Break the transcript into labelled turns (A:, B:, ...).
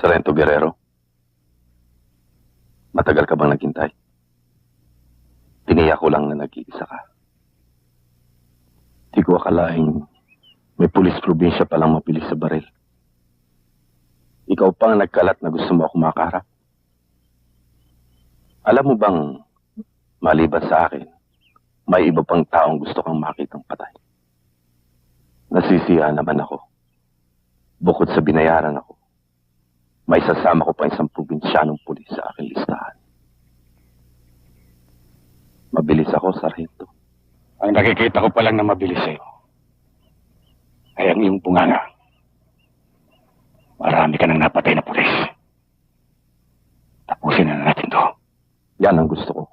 A: Sargento Guerrero, matagal ka bang naghintay? Tiniyak ko lang na nag-iisa ka. Di ko akalaing may pulis probinsya palang mapili sa baril. Ikaw pang nagkalat na gusto mo ako makaharap. Alam mo bang, maliban sa akin, may iba pang taong gusto kang makitang patay. Nasisiya naman ako. Bukod sa binayaran ako, may sasama ko pa isang probinsyanong pulis sa aking listahan. Mabilis ako, Sargento.
B: Ang nakikita ko pa lang na mabilis sa'yo ay ang iyong bunganga. Marami ka nang napatay na pulis. Tapusin na natin to.
A: Yan ang gusto ko.